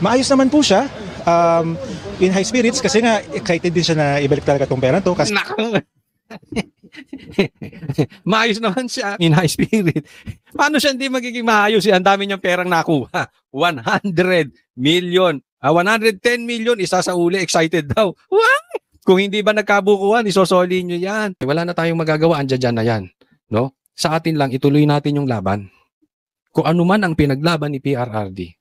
Maayos naman po siya. In high spirits kasi nga excited din siya na ibalik talaga tong pera to kasi Nako. Maayos naman siya in high spirit. Paano siya hindi magiging maayos? Ang dami niyang perang nakuha. 100 million. 110 million, isa sa uli, excited daw. What? Kung hindi ba nagkabukuhan, isosoli nyo yan. Wala na tayong magagawa, andyan na yan. No? Sa atin lang, ituloy natin yung laban. Kung ano man ang pinaglaban ni PRRD,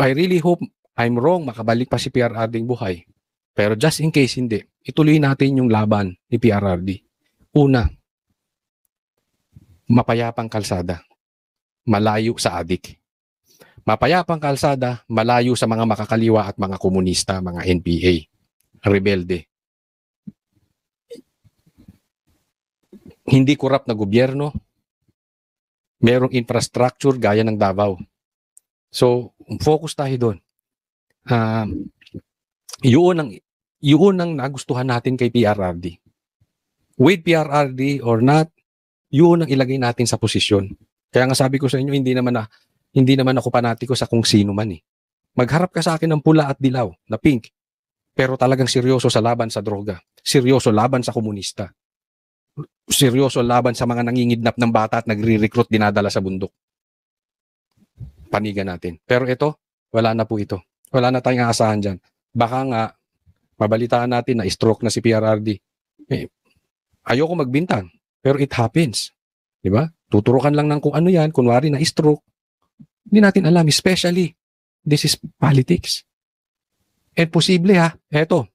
I really hope I'm wrong, makabalik pa si PRRD buhay. Pero just in case hindi, ituloy natin yung laban ni PRRD. Una, mapayapang kalsada, malayo sa adik. Mapayapang kalsada, malayo sa mga makakaliwa at mga komunista, mga NPA, rebelde. Hindi korap na gobyerno, merong infrastructure gaya ng Davao. So, focus tayo doon. Yun ang nagustuhan natin kay PRRD. With PRRD or not, yun ang ilagay natin sa posisyon. Kaya nga sabi ko sa inyo, hindi naman ako panatiko sa kung sino man eh. Magharap ka sa akin ng pula at dilaw, na pink, pero talagang seryoso sa laban sa droga. Seryoso laban sa komunista. Seryoso laban sa mga nangingidnap ng bata at nagre-recruit dinadala sa bundok. Panigan natin. Pero ito, wala na po ito. Wala na tayong aasahan dyan. Baka nga, mabalitaan natin na stroke na si PRRD. Ayoko magbintang, pero it happens. Diba? Tuturukan lang ng kung ano yan, kunwari na stroke. Hindi natin alam, especially, this is politics. And posible eto,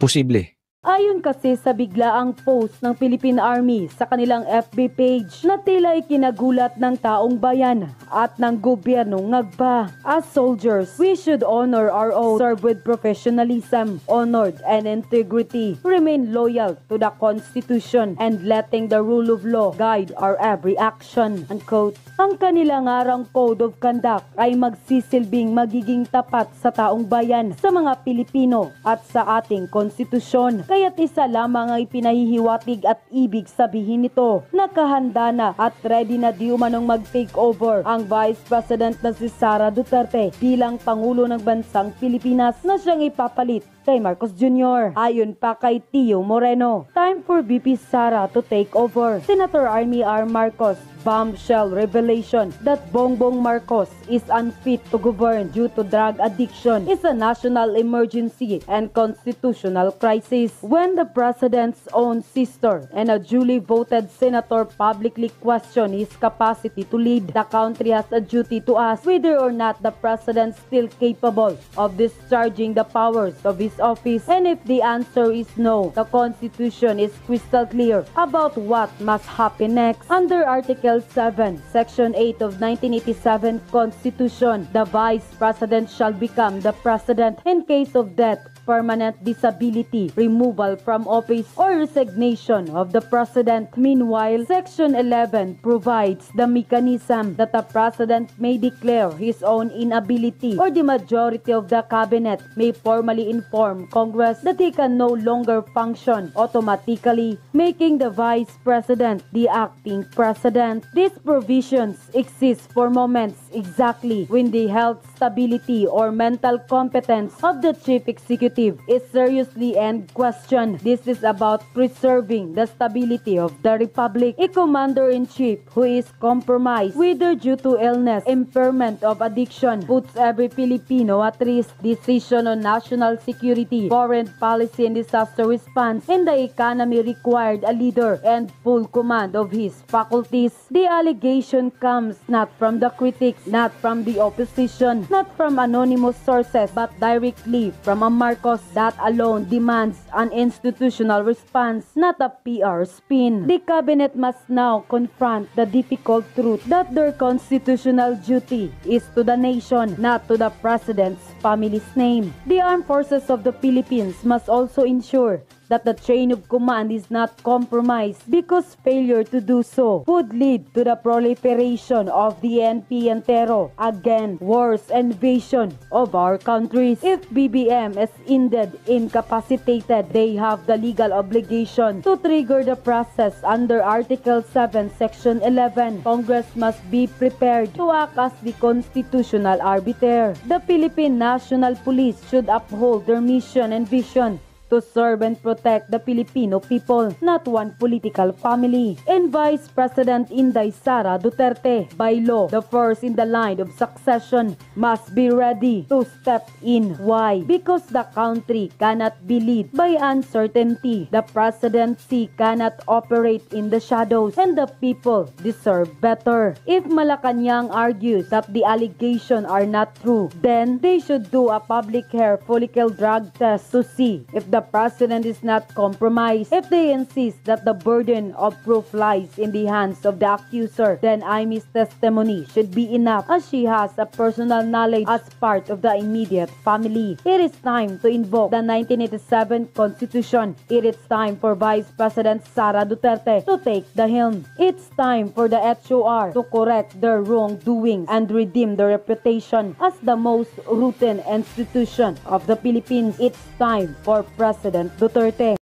posible. Ayon kasi sa biglaang post ng Philippine Army sa kanilang FB page na tila ikinagulat ng taong bayan at ng gobyernong ngagba. As soldiers, we should honor our oath, serve with professionalism, honor and integrity, remain loyal to the Constitution, and letting the rule of law guide our every action. Unquote. Ang kanilang arang code of conduct ay magsisilbing magiging tapat sa taong bayan, sa mga Pilipino at sa ating konstitusyon. Kaya't isa lamang ay pinahihiwatig at ibig sabihin nito, nakahanda na at ready na di umanong mag-take over ang Vice President na si Sara Duterte bilang Pangulo ng Bansang Pilipinas na siyang ipapalit kay Marcos Jr. Ayon pa kay Tio Moreno, time for VP Sara to take over. Senator Amy R. Marcos bombshell revelation that Bongbong Marcos is unfit to govern due to drug addiction is a national emergency and constitutional crisis. When the president's own sister and a duly voted senator publicly question his capacity to lead, the country has a duty to ask whether or not the president still capable of discharging the powers of his office. And if the answer is no, the Constitution is crystal clear about what must happen next. Under Article 7, Section 8 of 1987 Constitution, the Vice President shall become the President in case of death, permanent disability, removal from office, or resignation of the President. Meanwhile, Section 11 provides the mechanism that the President may declare his own inability or the majority of the Cabinet may formally inform Congress that he can no longer function automatically, making the Vice President the acting President. These provisions exist for moments exactly when the health, stability, or mental competence of the Chief Executive is seriously in question. This is about preserving the stability of the Republic. A commander-in-chief who is compromised, whether due to illness, impairment of addiction, puts every Filipino at risk. Decision on national security, foreign policy, and disaster response in the economy required a leader and full command of his faculties. The allegation comes not from the critics, not from the opposition, not from anonymous sources, but directly from a Marcos that alone demands an institutional response, not a PR spin. The cabinet must now confront the difficult truth that their constitutional duty is to the nation, not to the president's family's name. The armed forces of the Philippines must also ensure that the chain of command is not compromised because failure to do so would lead to the proliferation of the NP and terror, again worse invasion of our countries. If BBM is indeed incapacitated, they have the legal obligation to trigger the process under Article 7, Section 11. Congress must be prepared to act as the constitutional arbiter. The Philippine National Police should uphold their mission and vision to serve and protect the Filipino people, not one political family. And Vice President Inday Sara Duterte, by law, the first in the line of succession, must be ready to step in. Why? Because the country cannot be led by uncertainty. The presidency cannot operate in the shadows, and the people deserve better. If Malacanang argues that the allegations are not true, then they should do a public hair follicle drug test to see if the president is not compromised. If they insist that the burden of proof lies in the hands of the accuser, then Imy's testimony should be enough, as she has a personal knowledge as part of the immediate family. It is time to invoke the 1987 Constitution. It is time for Vice President Sara Duterte to take the helm. It's time for the HOR to correct their wrongdoings and redeem their reputation as the most routine institution of the Philippines. It's time for President Duterte.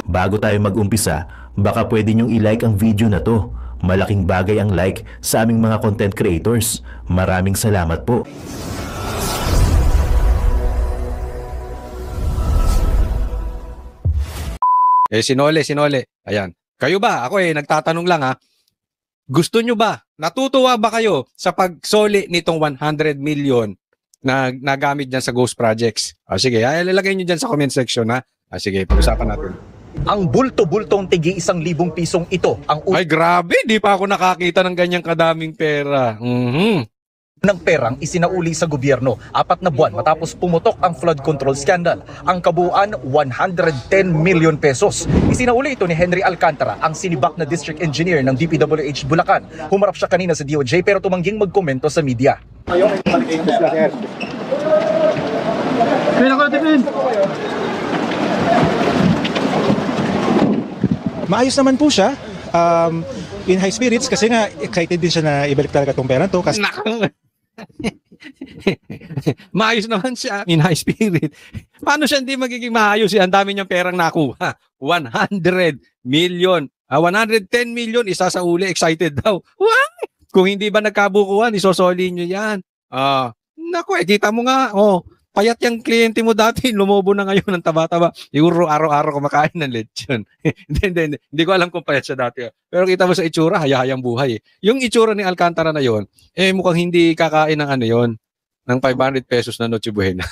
Bago tayo mag-umpisa, baka pwede nyong i-like ang video na to. Malaking bagay ang like sa aming mga content creators. Maraming salamat po. Sinole. Ayan. Kayo ba? Ako nagtatanong lang ha. Gusto nyo ba? Natutuwa ba kayo sa pagsoli nitong 100 million na nagamit dyan sa Ghost Projects? Sige, ilalagay nyo dyan sa comment section ha. Sige, pag-usapan natin. Ang bulto-bultong tigi 1,000 pisong ito ang Ay grabe, di pa ako nakakita ng ganyang kadaming pera. ng perang isinauli sa gobyerno 4 na buwan matapos pumutok ang flood control scandal. Ang kabuuan 110 million pesos. Isinauli ito ni Henry Alcantara, ang sinibak na district engineer ng DPWH Bulacan. Humarap siya kanina sa DOJ pero tumangging magkomento sa media. Maayos naman po siya. In high spirits kasi nga excited din siya na ibalik talaga tong pera to kasi Maayos naman siya in high spirit. Paano siya hindi magiging maayos? Ang dami niyang perang nakuha. 100 million. 110 million isa sa uli. Excited daw. Why? Kung hindi ba nagkabukuhan, isosoli niyo yan. Naku, kita mo nga. Payat yung kliyente mo dati, lumobo na ngayon ng taba-taba. Siguro araw-araw kumakain ng lechon. Hindi ko alam kung payat siya dati. Pero kita mo sa itsura, hayahayang buhay. Yung itsura ni Alcantara na yon, mukhang hindi kakain ng ng 500 pesos na Noche Buena.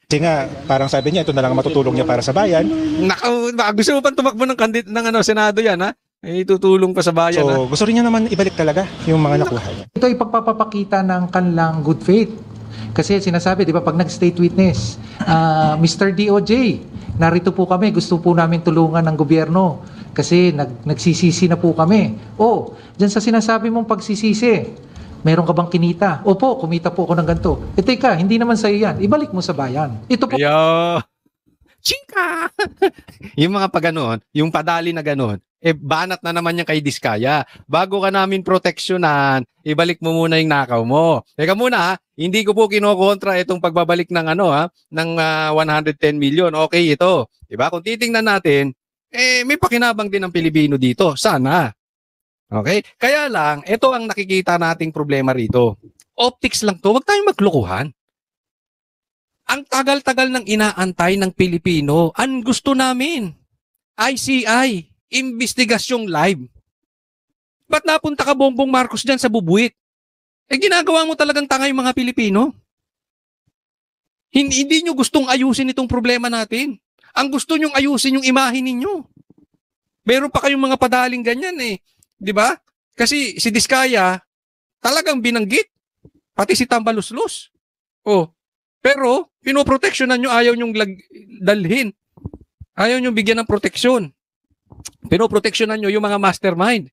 kasi nga parang sabi niya ito na lang ang matutulong niya para sa bayan. Naku, gusto mo pang tumakbo ng Senado yan, ha? Tutulong pa sa bayan. So gusto rin niya naman ibalik talaga yung mga nakuha niya. Ito ay pagpapakita ng kanilang good faith. Kasi sinasabi, di ba, pag nag-state witness, Mr. DOJ, narito po kami, gusto po namin tulungan ng gobyerno kasi nagsisisi na po kami. Dyan sa sinasabi mong pagsisisi, meron ka bang kinita? Opo, kumita po ako ng ganito. Teka, hindi naman sa'yo yan. Ibalik mo sa bayan. Ito po. Chika! Yung mga paganoon, yung padali na ganoon, banat na naman yan kay Diskaya. Bago ka namin proteksyonan, ibalik mo muna yung nakaw mo. Teka muna ha, hindi ko po kinokontra itong pagbabalik ng ng 110 million. Okay ito. Diba? Kung titingnan natin, may pakinabang din ng Pilipino dito. Sana. Okay? Kaya lang, ito ang nakikita nating problema rito. Optics lang to, wag tayong maglokohan. Ang tagal-tagal ng inaantay ng Pilipino, ang gusto namin, ICI, investigasyong live. Ba't napunta ka Bongbong Marcos dyan sa bubuit? Ginagawa mo talagang tanga yung mga Pilipino. Hindi nyo gustong ayusin itong problema natin. Ang gusto nyong ayusin yung imahe ninyo. Meron pa kayong mga padaling ganyan Di ba? Kasi si Diskaya, talagang binanggit. Pati si Tambaluslos. Pero, pinoproteksyonan nyo, ayaw nyong dalhin. Ayaw nyong bigyan ng proteksyon. Pinoproteksyonan nyo yung mga mastermind.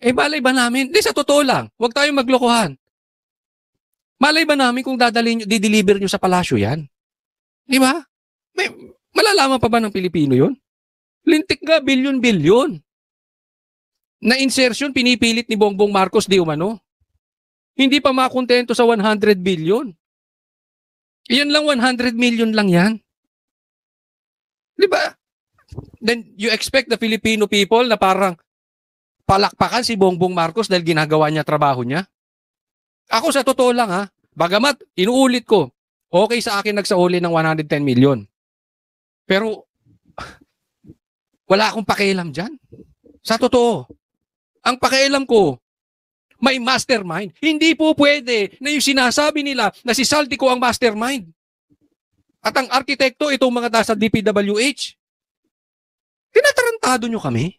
Balay ba namin? Sa totoo lang, huwag tayong maglokohan. Malay ba namin kung dideliver nyo sa palasyo yan? Di ba? Malalaman pa ba ng Pilipino yun? Lintik nga, bilyon-bilyon. Na insertion, pinipilit ni Bongbong Marcos di umano. Hindi pa makontento sa 100 billion. Iyan lang, 100 million lang yan. Di ba? Then you expect the Filipino people na parang palakpakan si Bongbong Marcos dahil ginagawa niya trabaho niya? Ako sa totoo lang ha, bagamat inuulit ko, okay sa akin nagsauli ng 110 million. Pero wala akong pakialam dyan. Sa totoo. Ang pakialam ko, may mastermind. Hindi po pwede na yung sinasabi nila na si Saldico ang mastermind. At ang arkitekto, itong mga nasa DPWH. Tinatarantado nyo kami?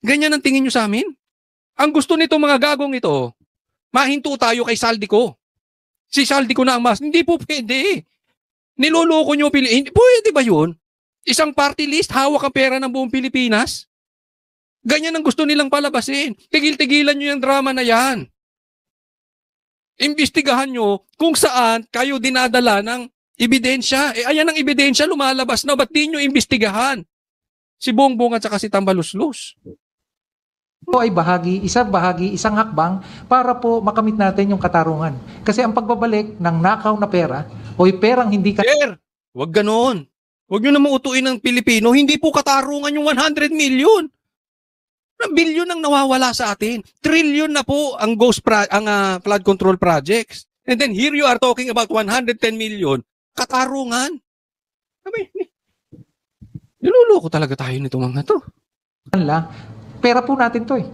Ganyan ang tingin nyo sa amin? Ang gusto nitong mga gagong ito, mahinto tayo kay Saldico. Si Saldico na ang Hindi po pwede. Niloloko nyo Pwede ba yun? Isang party list, hawak ang pera ng buong Pilipinas? Ganyan ang gusto nilang palabasin. Tigil-tigilan nyo yung drama na yan. Imbestigahan nyo kung saan kayo dinadala ng ebidensya. Ayan ang ebidensya, lumalabas na. Ba't di nyo imbestigahan? Si Bongbong at saka si Tambaluslos. Ito ay isang hakbang para po makamit natin yung katarungan. Kasi ang pagbabalik ng nakaw na pera o yung perang hindi ka... Sir, wag ganoon. Huwag nyo naman utuin ng Pilipino. Hindi po katarungan yung 100 million. Bilyon ang nawawala sa atin. Trillion na po ang flood control projects. And then here you are talking about 110 million. Katarungan. Niluloko talaga tayo nito mga to. Pera po natin to eh.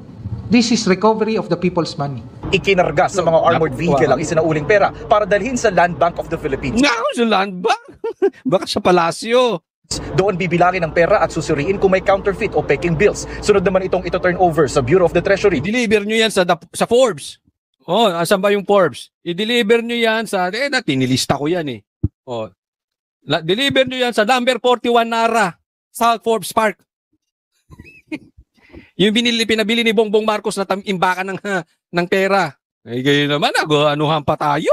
This is recovery of the people's money. Ikinarga sa mga armored vehicle ang isinauling pera para dalhin sa Land Bank of the Philippines. Sa land bank? Baka sa palasyo. Doon bibilangin ang pera at susuriin kung may counterfeit o peking bills. Sunod naman itong ito turn over sa Bureau of the Treasury. I-deliver nyo yan sa Forbes. Oh, asan ba yung Forbes? I-deliver nyo yan sa... tinilista ko yan eh. Oh, deliver nyo yan sa number 41 Nara, South Forbes Park. Yung pinabili ni Bongbong Marcos na imbakan ng pera. Eh, gayon naman, anuhan pa tayo.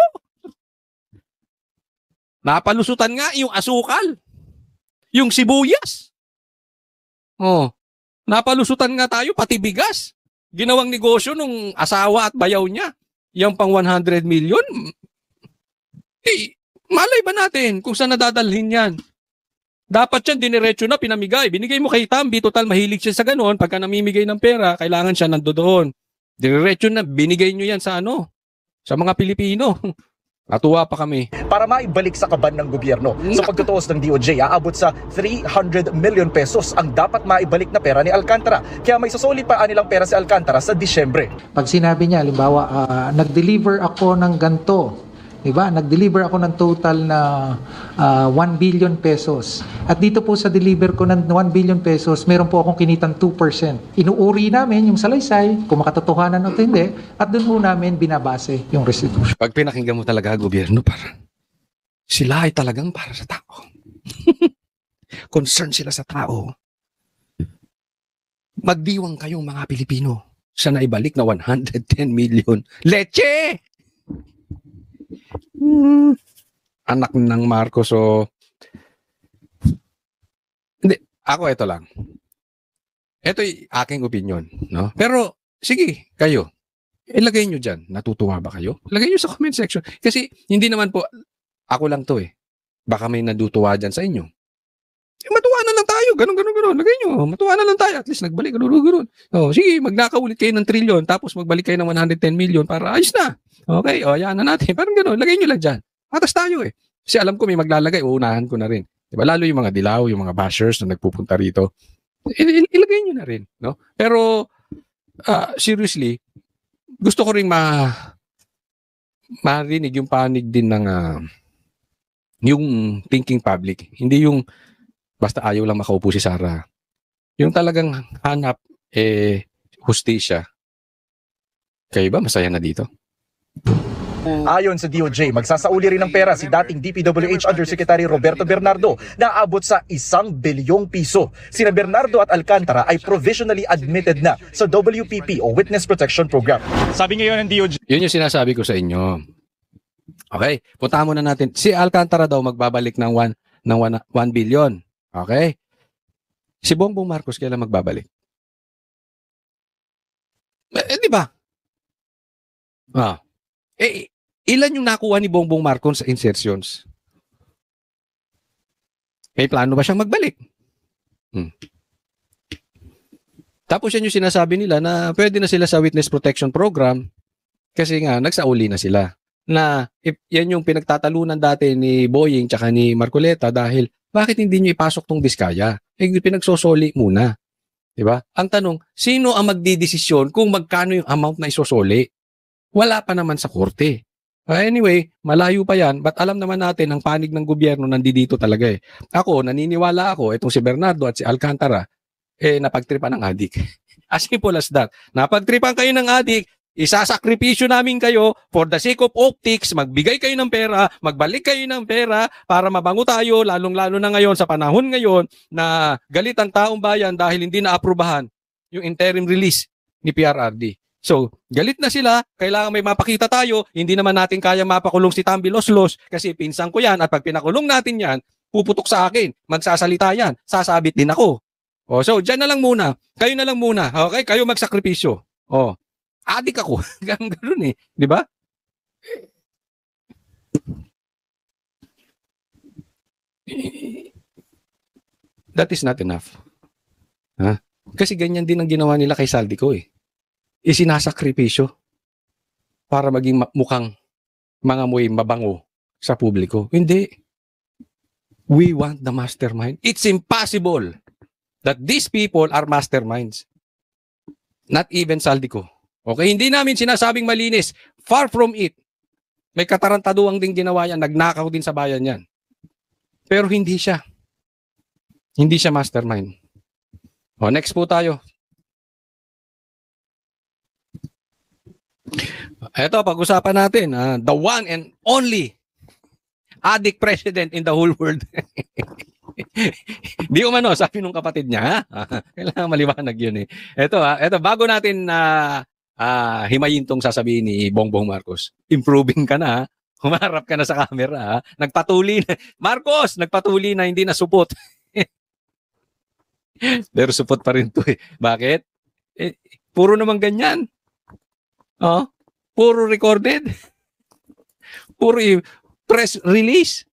Napalusutan nga yung asukal. Yung sibuyas. Oh, napalusutan nga tayo, pati bigas. Ginawang negosyo nung asawa at bayaw niya. Yung pang 100 million. Eh, malay ba natin kung saan nadadalhin yan? Dapat yan, diniretso na, pinamigay. Binigay mo kay Tambi, total mahilig siya sa ganoon. Pagka namimigay ng pera, kailangan siya nandoon. Diniretso na, binigay nyo yan sa sa mga Pilipino. Natuwa pa kami. Para maibalik sa kaban ng gobyerno. Sa pagtutuos ng DOJ, aabot sa 300 million pesos ang dapat maibalik na pera ni Alcantara. Kaya may susuli pa nilang pera si Alcantara sa Disyembre. Pag sinabi niya, halimbawa, nag-deliver ako ng ganito, diba? Nag-deliver ako ng total na 1 billion pesos. At dito po sa deliver ko ng 1 billion pesos, meron po akong kinitang 2%. Inuuri namin yung salaysay, kung makatotohanan o hindi, at doon po namin binabase yung restitution. Pag pinakinggan mo talaga gobyerno, sila ay talagang para sa tao. Concern sila sa tao. Magdiwang kayong mga Pilipino sa naibalik na 110 million. Leche! Anak ng Marcos hindi, ako ito lang. Ito'y aking opinion, no? Pero sige, kayo. Ilagay nyo dyan. Natutuwa ba kayo? Ilagay nyo sa comment section. Kasi hindi naman po ako lang to eh. Baka may nadutuwa dyan sa inyo. Matuwa na lang tayo. Ganon. Lagay nyo. Matuwa na lang tayo. At least nagbalik. Ganon. Sige, magnakaulit kayo ng trilyon tapos magbalik kayo ng 110 million para ayos na. Okay, yan na natin. Parang gano'n, lagay nyo lang dyan. Atas tayo eh. Kasi alam ko may maglalagay, uunahan ko na rin. Diba? Lalo yung mga dilaw, yung mga bashers na nagpupunta rito. Ilagay nyo na rin. No? Pero, seriously, gusto ko rin marinig yung panig din ng yung thinking public. Hindi yung basta ayaw lang makaupo si Sara. Yung talagang hanap, hustisya. Kayo ba masaya na dito? Ayon sa DOJ, magsasauli rin ng pera si dating DPWH Undersecretary Roberto Bernardo na aabot sa 1 bilyong piso. Sina Bernardo at Alcantara ay provisionally admitted na sa WPP o Witness Protection Program. Sabi ngayon ng DOJ, Yun yung sinasabi ko sa inyo. Okay, puntahan muna natin. Si Alcantara daw magbabalik ng 1 billion. Okay? Si Bongbong Marcos kailan magbabalik? Di ba? Ilan yung nakuha ni Bongbong Marcos sa insertions? May plano ba siyang magbalik? Tapos yan yung sinasabi nila na pwede na sila sa witness protection program kasi nga nagsauli na sila. Na yan yung pinagtatalunan dati ni Boying tsaka ni Marcoleta dahil bakit hindi nyo ipasok tong diskaya? Pinagsosoli muna. Diba? Ang tanong, sino ang magdidesisyon kung magkano yung amount na isosoli? Wala pa naman sa korte. Anyway, malayo pa yan, but alam naman natin ang panig ng gobyerno nandito talaga eh. Ako, naniniwala ako, itong si Bernardo at si Alcantara, napagtripan ng adik. As simple as that. Napagtripan kayo ng adik, isasakripisyo namin kayo for the sake of optics, magbigay kayo ng pera, magbalik kayo ng pera para mabango tayo, lalong-lalo na ngayon sa panahon ngayon na galit ang taong bayan dahil hindi na-aprubahan yung interim release ni PRRD. So, galit na sila, kailangan may mapakita tayo, hindi naman natin kaya mapakulong si Tambi Loslos kasi pinsan ko yan at pag pinakulong natin yan, puputok sa akin, magsasalita yan, sasabit din ako. So, dyan na lang muna, kayo na lang muna, okay? Kayo magsakripisyo. Adik ako, ganoon eh, di ba? That is not enough. Kasi ganyan din ang ginawa nila kay Saldico eh. Isinasakripisyo para maging mukhang mga muy mabango sa publiko. Hindi. We want the mastermind. It's impossible that these people are masterminds. Not even Saldico. Okay, hindi namin sinasabing malinis. Far from it. May katarantaduang ding ginawa yan. Nagnakaw din sa bayan yan. Pero hindi siya. Hindi siya mastermind. Next po tayo. Ito, pag-usapan natin, the one and only adik president in the whole world. Di umano, sabi nung kapatid niya, kailangan maliwanag yun eh. Ito, bago natin himayin tong sasabihin ni Bongbong Marcos, improving ka na, humarap ka na sa camera, nagpatuli na. Marcos, nagpatuli na, hindi na supot. Pero supot pa rin to eh. Bakit? Puro naman ganyan. Puro recorded. Puro press release.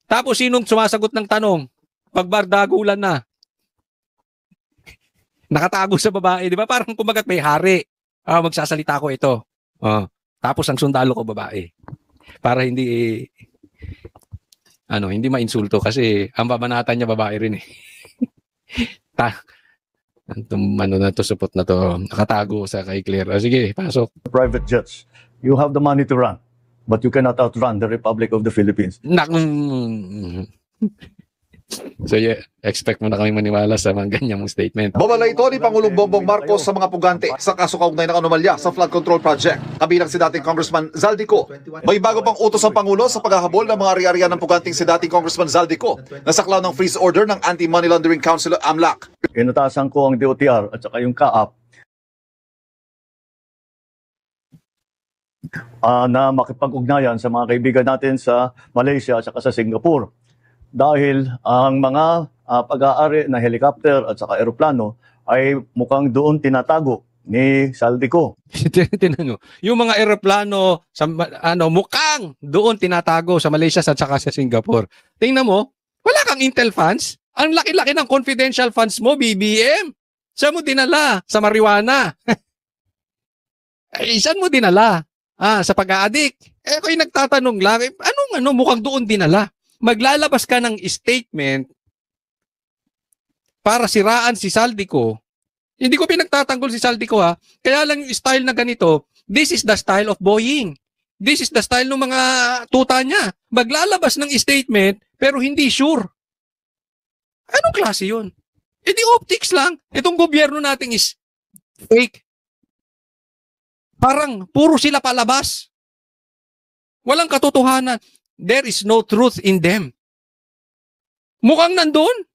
Tapos sinong sumasagot ng tanong? Pagbardagulan na. Nakatago sa babae, di ba? Parang kumagat may hari. Magsasalita ko ito. Tapos ang sundalo ko babae. Para hindi hindi mainsulto kasi ang babanatan niya babae rin eh. Supot na to. Nakatago sa kay Claire. Sige, pasok. Private jets. You have the money to run, but you cannot outrun the Republic of the Philippines. So expect mo na kami maniwala sa mga ganyang statement. Babala ito ni Pangulong Bongbong Marcos sa mga pugante sa kaso kaugnay ng anomalya sa flood control project. Kabilang si dating Congressman Zaldico. May bago pang utos ang Pangulo sa paghahabol ng mga ari-arian ng puganting si dating Congressman Zaldico na saklaw ng freeze order ng Anti-Money Laundering Council AMLAC. Inatasan ko ang DOTR at saka yung CAAP na makipag-ugnayan sa mga kaibigan natin sa Malaysia at saka sa Singapore. Dahil ang mga pag-aari na helicopter at saka eroplano ay mukhang doon tinatago ni Saldico. Tinanong, yung mga eroplano sa mukhang doon tinatago sa Malaysia at saka sa Singapore. Tingnan mo, wala kang Intel funds. Ang laki-laki ng confidential funds mo, BBM. Saan mo dinala? Sa marijuana. Saan mo dinala? Sa pag-aadik. Ako'y nagtatanong lang, mukhang doon dinala? Maglalabas ka ng statement para siraan si Saldico. Hindi ko pinagtatanggol si Saldico ha. Kaya lang yung style na ganito, this is the style of Boying. This is the style ng mga tuta niya. Maglalabas ng statement pero hindi sure. Anong klase yun? Di optics lang. Itong gobyerno natin is fake. Parang puro sila palabas. Walang katotohanan. There is no truth in them. Mukhang nandun.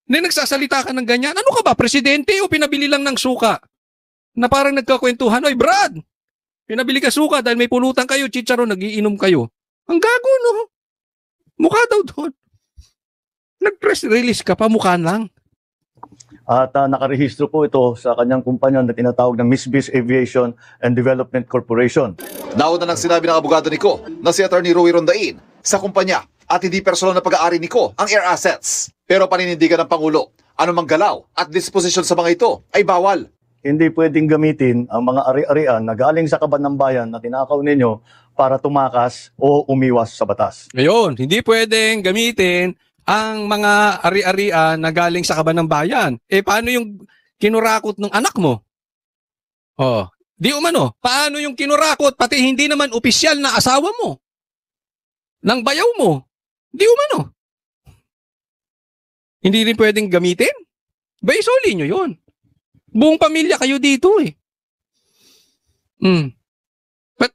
Hindi nagsasalita ka ng ganyan. Ano ka ba? Presidente o pinabili lang ng suka? Na parang nagkakwentuhan. Oy, Brad! Pinabili ka suka dahil may pulutan kayo, chicharon, nagiinom kayo. Ang gago, no? Mukha daw doon. Nag-press release ka pa, mukha lang. At nakarehistro po ito sa kanyang kumpanya na tinatawag na Misbis Aviation and Development Corporation. Nauna nang sinabi ng abogado ni Ko na si Atty. Roy Rondain sa kumpanya at hindi personal na pag-aari ni Ko ang air assets. Pero paninindigan ng Pangulo, anumang galaw at disposition sa mga ito ay bawal. Hindi pwedeng gamitin ang mga ari-arian na galing sa kaban ng bayan na tinakaw ninyo para tumakas o umiwas sa batas. Ngayon, hindi pwedeng gamitin ang mga ari-arian na galing sa kaban ng bayan. Eh, paano yung kinurakot ng anak mo? Oh, di umano. Paano yung kinurakot, pati hindi naman opisyal na asawa mo? Ng bayaw mo? Di umano. Hindi rin pwedeng gamitin? Baisoli nyo yun. Buong pamilya kayo dito eh. But,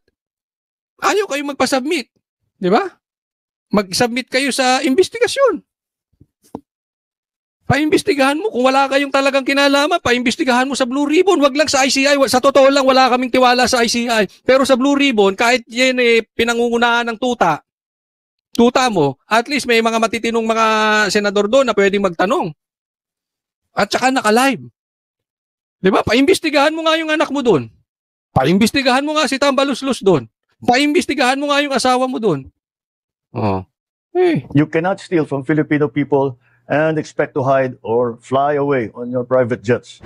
ayaw kayo magpa-submit. Di ba? Mag-submit kayo sa investigasyon. Paimbestigahan mo. Kung wala kayong talagang kinalaman, paimbestigahan mo sa Blue Ribbon. Wag lang sa ICI. Sa totoo lang, wala kaming tiwala sa ICI. Pero sa Blue Ribbon, kahit yan pinangungunahan ng tuta mo, at least may mga matitinong mga senador doon na pwedeng magtanong. At saka naka-live. Di ba? Paimbestigahan mo nga yung anak mo doon. Paimbestigahan mo nga si Tambaluslos doon. Paimbestigahan mo nga yung asawa mo doon. Oh. Eh. You cannot steal from Filipino people and expect to hide or fly away on your private jets.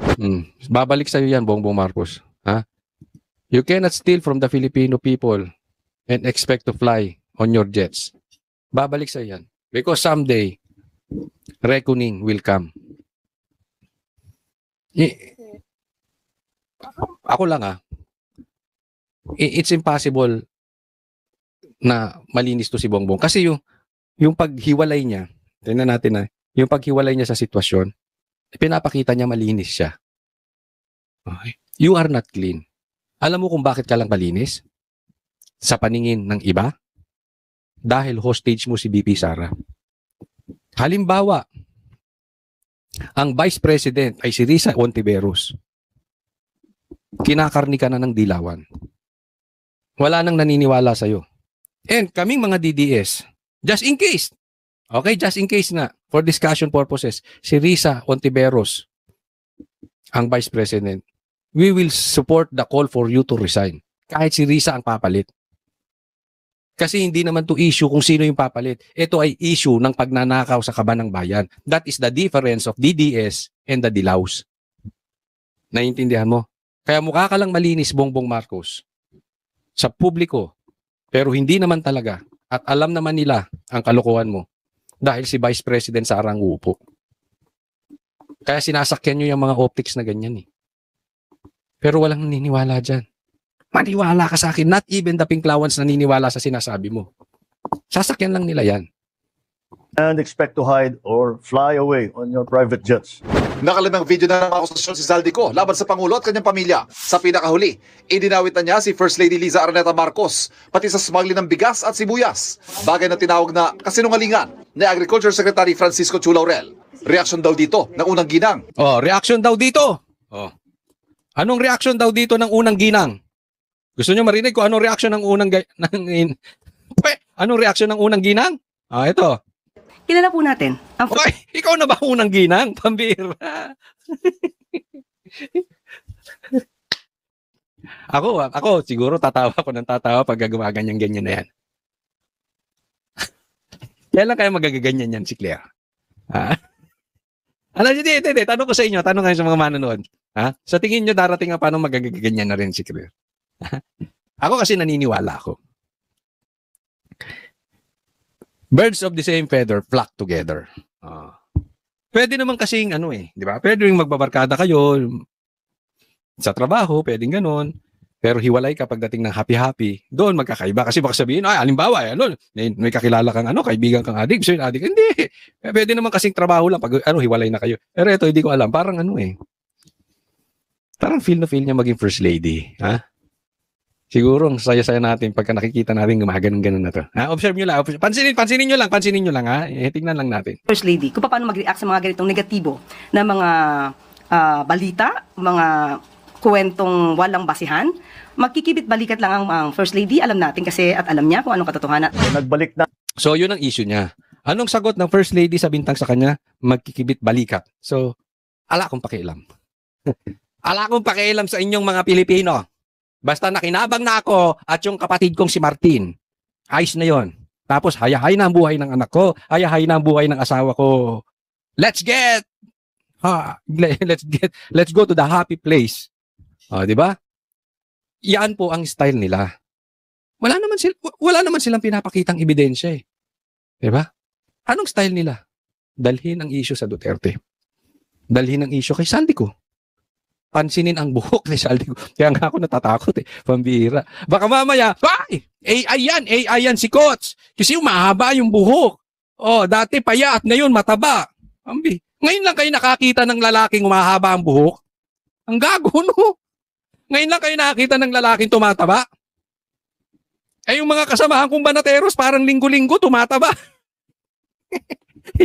Babalik sa'yo yan, Bongbong Marcos. Ha? You cannot steal from the Filipino people and expect to fly on your jets. Babalik sa'yo yan. Because someday, reckoning will come. Ako lang it's impossible na malinis to si Bongbong. Kasi yung paghiwalay niya, tingnan natin yung paghiwalay niya sa sitwasyon, pinapakita niya malinis siya. Okay. You are not clean. Alam mo kung bakit ka lang malinis? Sa paningin ng iba? Dahil hostage mo si BP Sara. Halimbawa, ang Vice President ay si Risa Hontiveros. Kinakarni ka na ng dilawan. Wala nang naniniwala sa'yo. And kaming mga DDS, just in case, okay, just in case nga, for discussion purposes, si Risa Hontiveros, ang Vice President, we will support the call for you to resign. Kahit si Risa ang papalit. Kasi hindi naman to issue kung sino yung papalit. Ito ay issue ng pagnanakaw sa kaban ng bayan. That is the difference of DDS and the Dilaws. Naiintindihan mo? Kaya mukha ka lang malinis, Bongbong Marcos, sa publiko, pero hindi naman talaga. At alam naman nila ang kalokohan mo dahil si Vice President Sara ang uupo. Kaya sinasakyan nyo yung mga optics na ganyan eh. Pero walang naniniwala dyan. Maniwala ka sa akin. Not even the Pinklawans naniniwala sa sinasabi mo. Sasakyan lang nila yan. And expect to hide or fly away on your private jets. Nakalimang video na ng akusasyon si Zaldico laban sa Pangulo at kanyang pamilya. Sa pinakahuli, idinawit na niya si First Lady Liza Araneta Marcos pati sa smuggling ng bigas at sibuyas. Bagay na tinawag na kasinungalingan ni Agriculture Secretary Francisco Chu Laurel. Reaksyon daw dito ng unang ginang. Reaksyon daw dito. Anong reaksyon daw dito ng unang ginang? Gusto niyo marinig ko anong reaksyon ng unang anong reaksyon ng unang ginang? Ito. Kilala po natin. Okay, ikaw na ba unang ginang? Pambira. Ako, siguro tatawa ko ng tatawa pag gumaganyan-ganyan na yan. Kailan kaya magaganyan yan si Claire? Hindi, tanong ko sa inyo, tanong kayo sa mga manonood. Sa tingin nyo darating nga paano magaganyan na rin si Claire? Ako kasi naniniwala ako. Birds of the same feather flock together. Pwede naman kasing di ba? Pwede rin magbabarkada kayo sa trabaho, pwedeng ganun. Pero hiwalay ka pagdating ng happy-happy, doon magkakaiba. Kasi baka sabihin, halimbawa, may kakilala kang kaibigan kang adik, so adik. Hindi. Pwede naman kasing trabaho lang pag hiwalay na kayo. Pero ito, hindi ko alam. Parang parang feel na feel niya maging first lady. Siguro ang saya-saya natin pagka nakikita natin gumaganon-ganon na to. Observe nyo lang. Pansinin nyo lang. Tingnan lang natin. First Lady, kung paano mag-react sa mga ganitong negatibo na mga balita, mga kwentong walang basihan. Magkikibit balikat lang ang First Lady, alam natin kasi at alam niya kung anong katotohanan. Nagbalik na So, yun ang issue niya. Anong sagot ng First Lady sa bintang sa kanya? Magkikibit balikat. So, ala akong pakialam. Ala akong pakialam sa inyong mga Pilipino. Basta nakinabang na ako at yung kapatid kong si Martin. Ayos na yon. Tapos, hayahay na ang buhay ng anak ko. Hayahay na ang buhay ng asawa ko. Let's go to the happy place. Di ba? Yan po ang style nila. Wala naman silang pinapakitang ebidensya eh. Di ba? Anong style nila? Dalhin ang issue sa Duterte. Dalhin ang issue kay Saldico. Pansinin ang buhok ni Saldico. Kaya nga ako natatakot eh. Pambira. Baka mamaya, ay! AI yan si Coach. Kasi mahaba yung buhok. Dati payat, ngayon mataba. Ngayon lang kayo nakakita ng lalaking mahaba ang buhok. Ang gago, no? Ngayon lang kayo nakakita ng lalaking tumataba. Yung mga kasamahan kong banateros, parang linggo-linggo tumataba.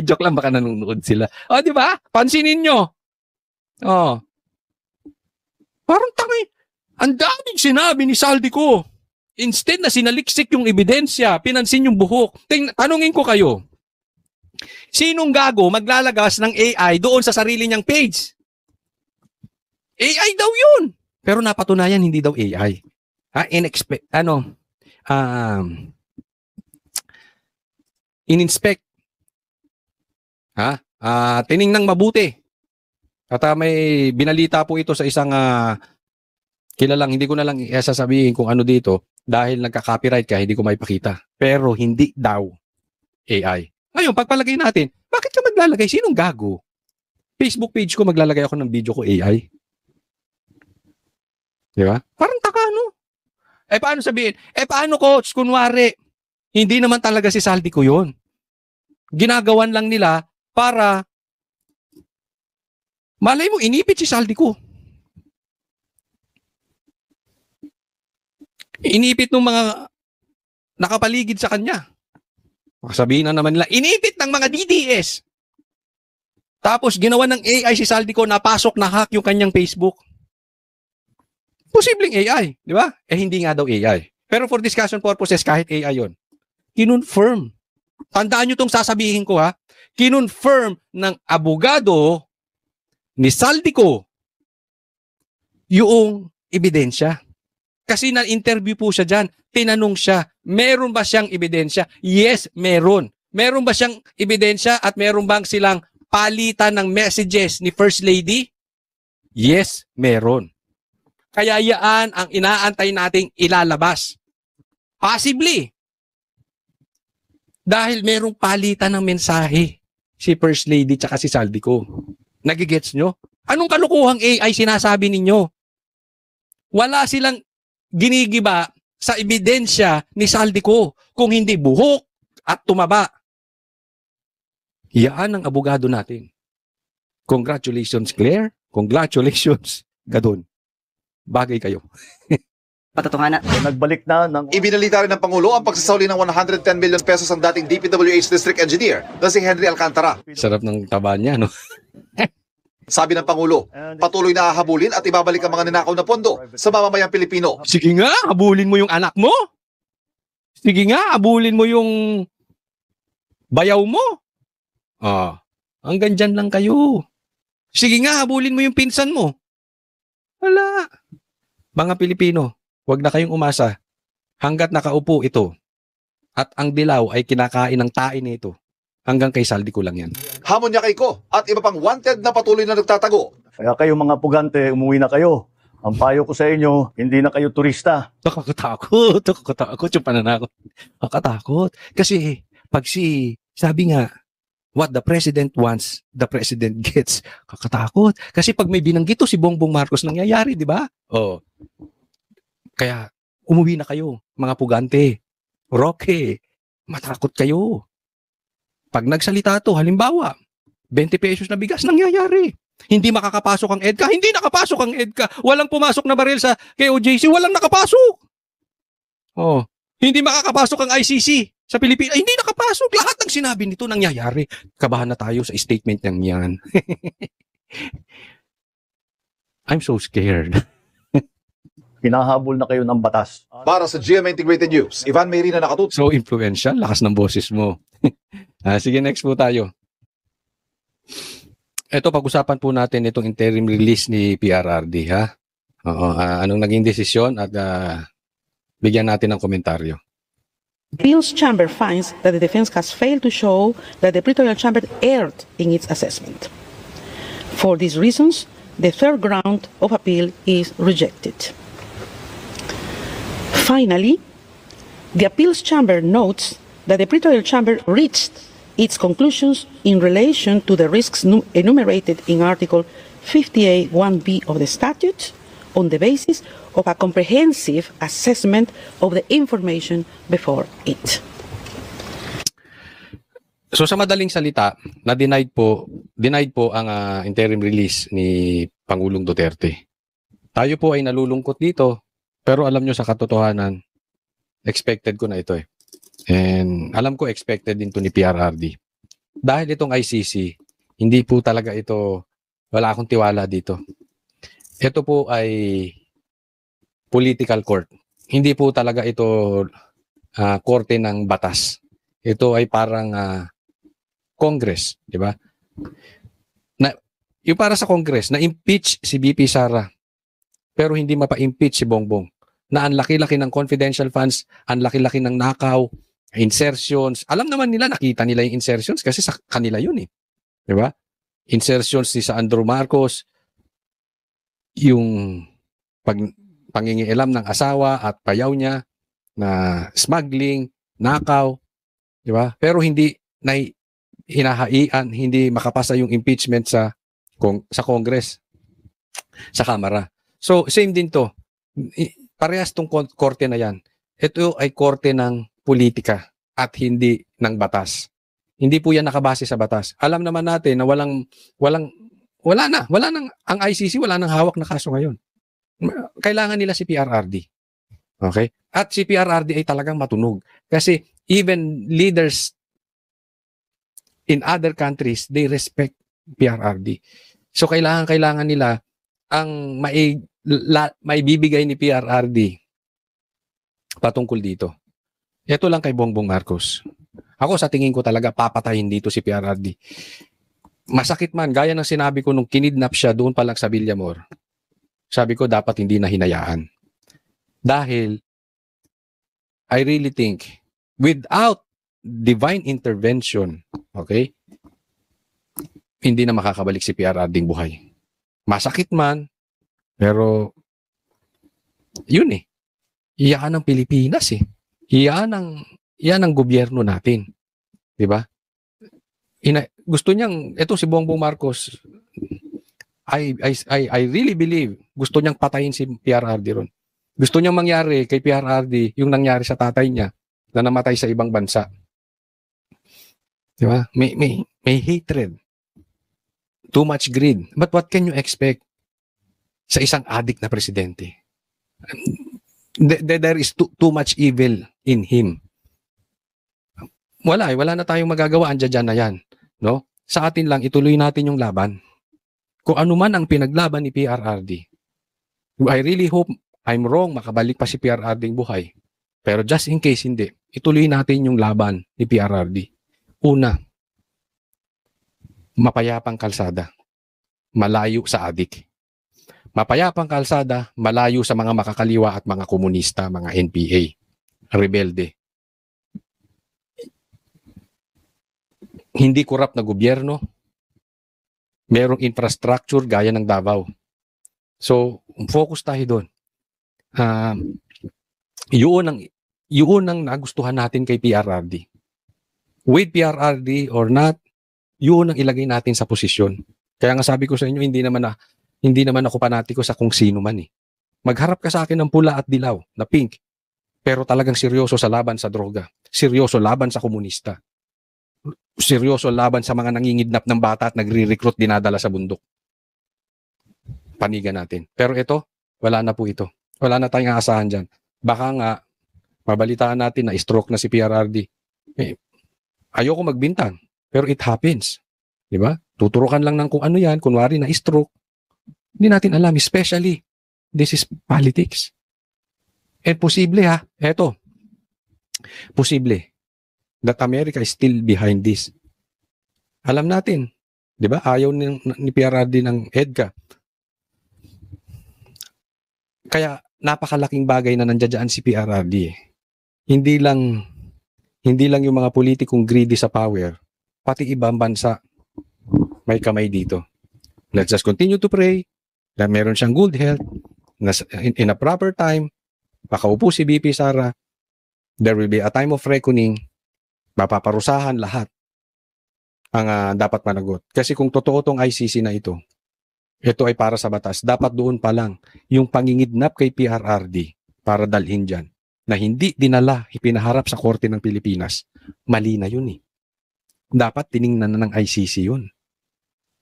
Joke lang, baka nanonood sila. Di ba? Pansinin nyo. Parang tangi. Ang daming sinabi ni Saldico. Instead na sinaliksik yung ebidensya, pinansin yung buhok. Tanungin ko kayo. Sinong gago maglalagas ng AI doon sa sarili niyang page? AI daw yun. Pero napatunayan hindi daw AI. In-inspect. Tiningnan mabuti. At may binalita po ito sa isang kilalang, hindi ko na lang sasabihin kung ano dito dahil nagka-copyright ka, hindi ko maipakita. Pero hindi daw AI. Ngayon, pagpalagay natin, bakit ka maglalagay? Sinong gago? Facebook page ko, maglalagay ako ng video ko AI. Di ba? Parang taka, no? Paano sabihin? Paano, Coach? Kunwari, hindi naman talaga si Saldico yun. Ginagawan lang nila para malay mo, inipit si Saldico. Inipit ng mga nakapaligid sa kanya. Sabihin na naman nila, inipit ng mga DDS. Tapos ginawa ng AI si Saldico, napasok na hack yung kanyang Facebook. Posibleng AI, di ba? Hindi nga daw AI. Pero for discussion purposes, kahit AI yon, kinonfirm. Tandaan nyo itong sasabihin ko ha. Kinonfirm ng abogado ni Saldico yung ebidensya. Kasi na-interview po siya dyan. Tinanong siya, meron ba siyang ebidensya? Yes, meron. Meron ba siyang ebidensya at meron bang silang palitan ng messages ni First Lady? Yes, meron. Kaya yaan ang inaantay nating ilalabas. Possibly. Dahil merong palitan ng mensahe si First Lady tsaka si Saldico. Nagigets nyo? Anong kalukuhang AI sinasabi ninyo? Wala silang ginigiba sa ebidensya ni Saldico kung hindi buhok at tumaba. Yan ang abogado natin. Congratulations, Claire. Congratulations, Gadon. Bagay kayo. Patotohanan. nagbalik na ng Ibinalita rin ng Pangulo ang pagsasauli ng 110 million pesos ang dating DPWH District Engineer na si Henry Alcantara. Sarap ng taba niya, no? Sabi ng Pangulo, patuloy na hahabulin at ibabalik ang mga ninakaw na pondo sa mamamayang Pilipino. Sige nga, habulin mo yung anak mo. Sige nga, habulin mo yung bayaw mo. Hanggang dyan lang kayo. Sige nga, habulin mo yung pinsan mo. Wala. Mga Pilipino, huwag na kayong umasa hanggat nakaupo ito at ang dilaw ay kinakain ng tae nito. Hanggang kay Saldico lang yan. Hamon niya kay Ko at iba pang wanted na patuloy na nagtatago. Kaya kayo mga pugante, umuwi na kayo. Ang payo ko sa inyo, hindi na kayo turista. Nakakatakot yung pananakot. Nakakatakot. Kasi pag sabi nga, what the president wants, the president gets. Kakatakot. Kasi pag may binanggit to si Bongbong Marcos, nangyayari, di ba? Kaya umuwi na kayo, mga pugante. Roque, matakot kayo. Pag nagsalita to, halimbawa, 20 pesos na bigas, nangyayari. Hindi makakapasok ang EDCA. Hindi nakapasok ang EDCA. Walang pumasok na baril sa KOJC. Walang nakapasok. Hindi makakapasok ang ICC sa Pilipinas. Hindi nakapasok. Lahat ng sinabi nito nangyayari. Kabahan na tayo sa statement ng yan. I'm so scared. hinahabol na kayo ng batas. Para sa GMA Integrated News, Ivan Mayrina nakatutok. So influential, lakas ng boses mo. Sige, next po tayo. Ito, pag-usapan po natin itong interim release ni PRRD, ha? Oo, anong naging desisyon at bigyan natin ng komentaryo. Appeals Chamber finds that the defense has failed to show that the Pretorial Chamber erred in its assessment. For these reasons, the third ground of appeal is rejected. Finally, the Appeals Chamber notes that the Pretorial Chamber reached its conclusions in relation to the risks enumerated in Article 58(1)(b) of the statute on the basis of a comprehensive assessment of the information before it. So sa madaling salita, denied po ang interim release ni Pangulong Duterte. Tayo po ay nalulungkot dito, pero alam nyo sa katotohanan, expected ko na ito eh. And alam ko expected din to ni PRRD. Dahil itong ICC, hindi po talaga ito, wala akong tiwala dito. Ito po ay political court. Hindi po talaga ito korte ng batas. Ito ay parang Congress, di ba? Yung para sa Congress, na-impeach si BP Sara, pero hindi mapa-impeach si Bongbong. Na ang laki-laki ng confidential funds, ang laki-laki ng nakaw, insertions. Alam naman nila, nakita nila yung insertions kasi sa kanila yun eh. Di ba? Insertions ni sa Andrew Marcos, yung pangingialam ng asawa at payaw niya na smuggling, nakaw, di ba? Pero hindi na hinahaian, hindi makapasa yung impeachment sa Congress, sa Kamara. So, same din to. Parehas tong korte na yan. Ito ay korte ng politika at hindi ng batas. Hindi po yan nakabase sa batas. Alam naman natin na wala nang ang ICC, wala nang hawak na kaso ngayon. Kailangan nila si PRRD. Okay? At si PRRD ay talagang matunog. Kasi even leaders in other countries, they respect PRRD. So kailangan nila ang may bibigay ni PRRD patungkol dito. Ito lang kay Bongbong Marcos. Ako sa tingin ko talaga papatayin dito si PRRD. Masakit man, gaya ng sinabi ko nung kinidnap siya doon pa lang sa Villamor. Sabi ko dapat hindi na hinayaan. Dahil I really think without divine intervention, okay, hindi na makakabalik si PRRD buhay. Masakit man, pero yun eh. Iyan ng Pilipinas eh. Iyan ang gobyerno natin. 'Di ba? Gusto niyang ito si Bongbong Marcos, I really believe gusto niyang patayin si PRRD ron. Gusto niyang mangyari kay PRRD yung nangyari sa tatay niya na namatay sa ibang bansa. 'Di ba? May hatred. Too much greed. But what can you expect sa isang addict na presidente? There is too much evil in him. Wala na tayong magagawa, andyan na yan, no? Sa atin lang ituloy natin yung laban. Kung ano man ang pinaglaban ni PRRD. I really hope I'm wrong, makabalik pa si PRRD buhay. Pero just in case hindi, ituloy natin yung laban ni PRRD. Una, mapayapang kalsada, malayo sa adik. Mapayapang kalsada, malayo sa mga makakaliwa at mga komunista, mga NPA, rebelde. Hindi korap na gobyerno, merong infrastructure gaya ng Davao. So, focus tayo doon. Yun ang nagustuhan natin kay PRRD. With PRRD or not, yun ang ilagay natin sa posisyon. Kaya nga sabi ko sa inyo, hindi naman ako panatiko sa kung sino man eh. Magharap ka sa akin ng pula at dilaw, na pink. Pero talagang seryoso sa laban sa droga. Seryoso laban sa komunista. Seryoso laban sa mga nangingidnap ng bata at nagre-recruit dinadala sa bundok. Panigan natin. Pero ito, wala na po ito. Wala na tayong aasahan dyan. Baka nga, mabalitaan natin na stroke na si PRRD. Ayoko magbintang, pero it happens. Diba? Tuturukan lang ng kung ano yan, kunwari na stroke. Hindi natin alam, especially, this is politics. Posible ha, eto, posible that America is still behind this. Alam natin, di ba? Ayaw ni PRRD ng EDCA. Kaya napakalaking bagay na nandiyan si PRRD. Hindi lang yung mga politikong greedy sa power, pati ibang bansa may kamay dito. Let's just continue to pray na meron siyang good health, na in a proper time, makaupo si BP Sara, there will be a time of reckoning, mapaparusahan lahat ang dapat managot. Kasi kung totoo tong ICC na ito ay para sa batas, dapat doon pa lang yung pangingidnap kay PRRD para dalhin dyan, na hindi dinala, ipinaharap sa korte ng Pilipinas, mali na yun eh. Dapat tiningnan na ng ICC yun.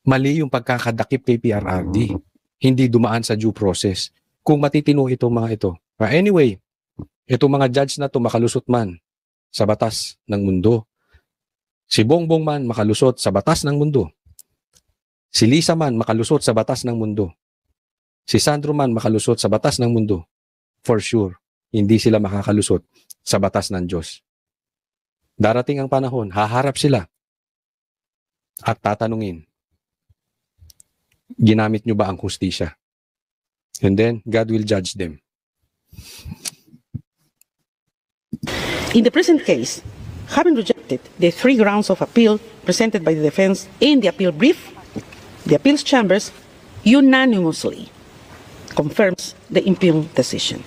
Mali yung pagkakadakip kay PRRD. Hindi dumaan sa due process. Kung matitino itong mga ito. Anyway, itong mga judge na ito makalusot man sa batas ng mundo. Si Bongbong man makalusot sa batas ng mundo. Si Lisa man makalusot sa batas ng mundo. Si Sandro man makalusot sa batas ng mundo. For sure, hindi sila makakalusot sa batas ng Diyos. Darating ang panahon, haharap sila at tatanungin, ginamit nyo ba ang hustisya? And then, God will judge them. In the present case, having rejected the 3 grounds of appeal presented by the defense in the appeal brief, the appeals chambers unanimously confirms the impugned decision.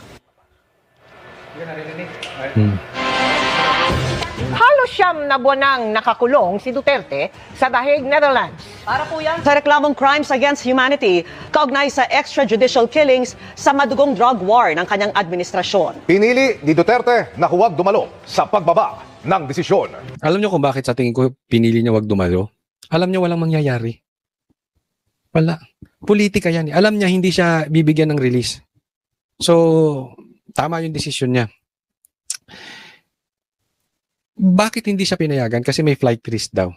Halos 9 na buwan nang nakakulong si Duterte sa The Hague, Netherlands. Para po yan sa reklamong crimes against humanity, kaugnay sa extrajudicial killings sa madugong drug war ng kanyang administrasyon. Pinili ni Duterte na huwag dumalo sa pagbaba ng desisyon. Alam niyo kung bakit sa tingin ko pinili niya huwag dumalo? Alam niya walang mangyayari. Wala. Politika yan. Alam niya hindi siya bibigyan ng release. So, tama yung desisyon niya. Bakit hindi siya pinayagan? Kasi may flight risk daw.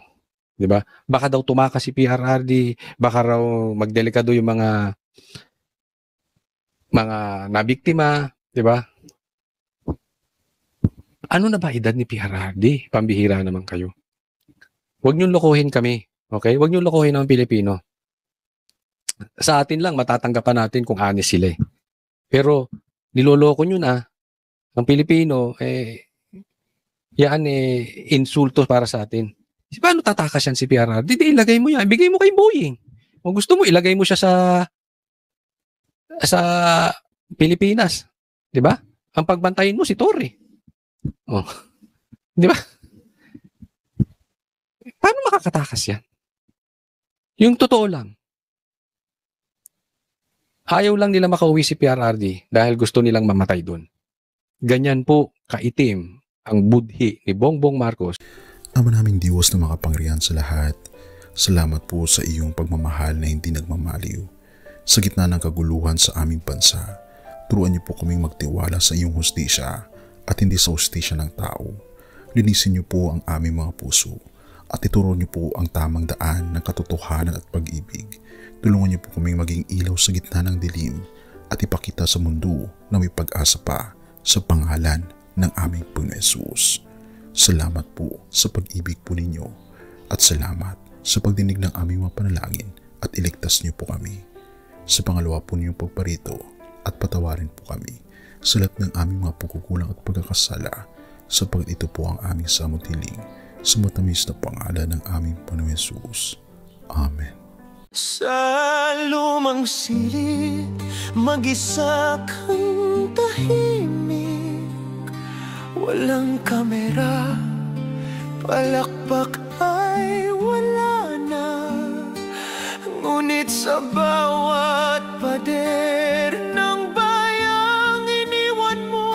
'Di ba? Baka daw tumakas si PRRD, baka raw magdelikado yung mga nabiktima, 'di ba? Ano na ba edad ni PRRD? Pambihira naman kayo. Huwag niyong lokohin kami, okay? Huwag niyong lokohin ang Pilipino. Sa atin lang matatanggapan natin kung honest sila. Pero niloloko niyo na ang Pilipino yan insulto para sa atin. Paano tatakas yan si PRRD? Di ilagay mo yan. Ibigay mo kay Boeing. Kung gusto mo, ilagay mo siya sa Pilipinas. Di ba? Ang pagbantayin mo si Torre. Oh. Di ba? Paano makakatakas yan? Yung totoo lang. Ayaw lang nila makauwi si PRRD dahil gusto nilang mamatay doon. Ganyan po kaitim ang budhi ni Bongbong Marcos. Ama naming Diyos na makapangyarihan sa lahat, salamat po sa iyong pagmamahal na hindi nagmamaliw. Sa gitna ng kaguluhan sa aming bansa, turuan niyo po kaming magtiwala sa iyong hustisya at hindi sa hustisya ng tao. Linisin niyo po ang aming mga puso at ituro niyo po ang tamang daan ng katotohanan at pag-ibig. Tulungan niyo po kaming maging ilaw sa gitna ng dilim at ipakita sa mundo na may pag-asa pa sa pangalan ng aming Panginoon Hesus. Salamat po sa pag-ibig po ninyo at salamat sa pagdinig ng aming mga panalangin at iligtas niyo po kami. Sa pangalawa po niyong pagparito at patawarin po kami sa lahat ng aming mga pagkukulang at pagkakasala sapagkat ito po ang aming samutiling sa matamis na pangalan ng aming Panginoon Hesus. Amen. Sa lumang silid, mag-isa kang tahimik. Walang kamera, palakpak ay wala na. Ngunit sa bawat pader ng bayang iniwan mo,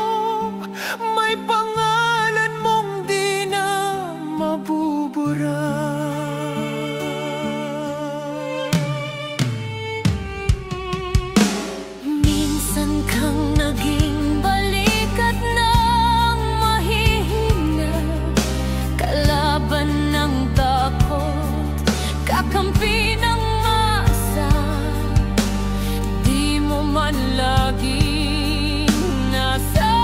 may pangalan mong di na mabubura. Minsan kang naging balikat ng mahihina, kalaban ng takot, kakampi ng masa. Di mo man laging nasa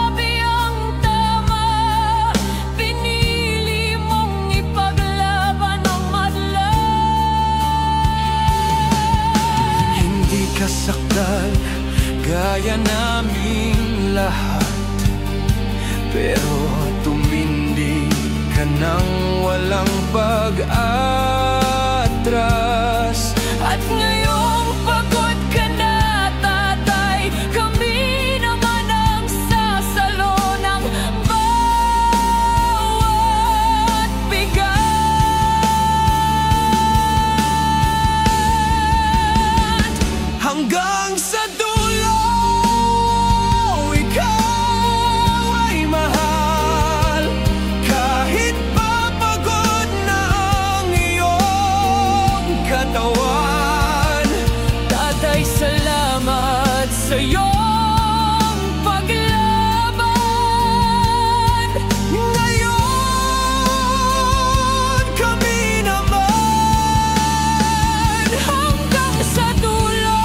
naming lahat, pero tumindi ka nang walang pag-atras. At ngayong pagod ka na, tatay, kami naman ang sasalo ng bawat bigat. Hanggang sa dulo, ikaw ay mahal, kahit papagod na ang iyong katawan. Tatay, salamat sa iyong paglaban. Ngayon, kami naman hanggang sa dulo.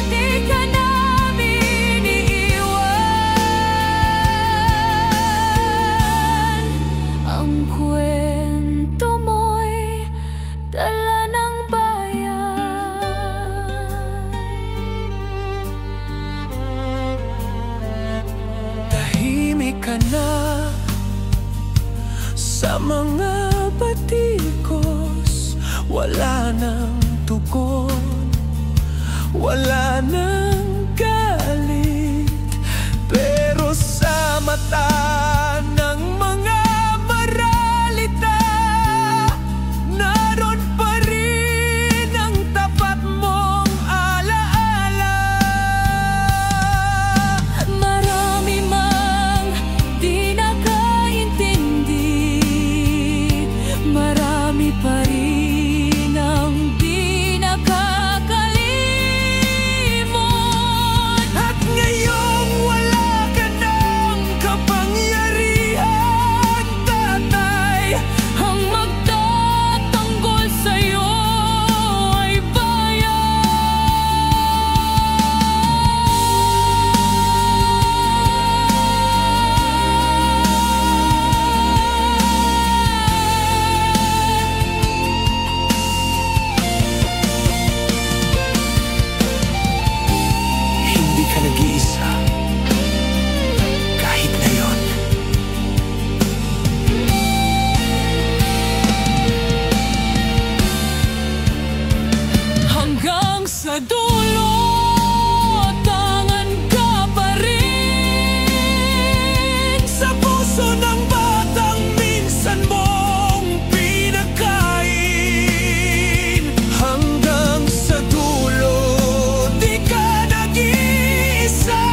Di ka namin iiwan. Ang kwento mo'y dala ng bayan. Tahimik ka na sa mga batikos, wala nang tugon, wala nang galit, pero sa mata ng mga maralita, naroon pa rin ang tapat mong alaala. Marami mang di nakaintindi, marami pa rin ang di nakakalimot. At ngayong wala ka ng kapangyarihan, tatay, ang magtatanggol sa'yo ay hindi ka nag-iisa, kahit ngayon. Hanggang sa dulo, tangan ka pa rin sa puso ng batang minsan mong pinakain. Hanggang sa dulo, di ka nag-iisa.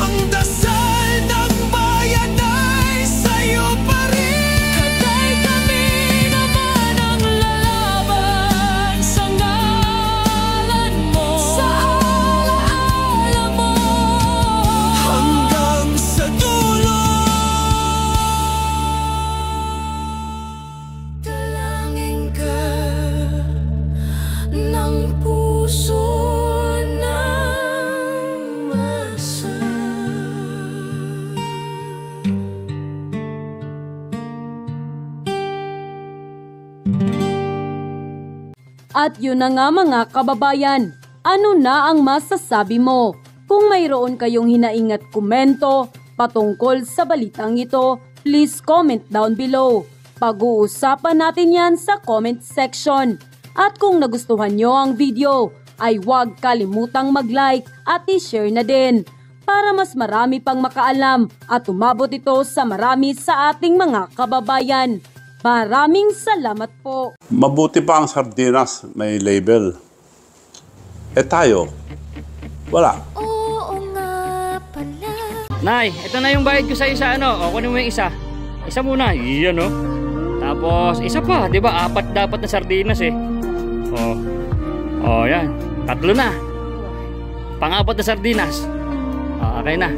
Ang dasal ng bayan ay sa'yo pa rin. Tatay, kami naman ang lalaban sa ngalan mo, sa alaala mo. Hanggang sa dulo, dalangin ka ng puso ng masa. At yun na nga mga kababayan, ano na ang masasabi mo? Kung mayroon kayong hinaing at komento patungkol sa balitang ito, please comment down below. Pag-uusapan natin yan sa comment section. At kung nagustuhan nyo ang video, ay huwag kalimutang mag-like at i-share na din para mas marami pang makaalam at umabot ito sa marami sa ating mga kababayan. Maraming salamat po. Mabuti pa ang sardinas, may label. Eh tayo, wala. Nay, ito na yung bayad ko sa isa, ano? O, kunin mo yung isa. Isa muna, iyan, no? Tapos, isa pa, di ba? 4 dapat na sardinas, eh. O, yan. 3 na. Pang-4 na sardinas. O, okay na.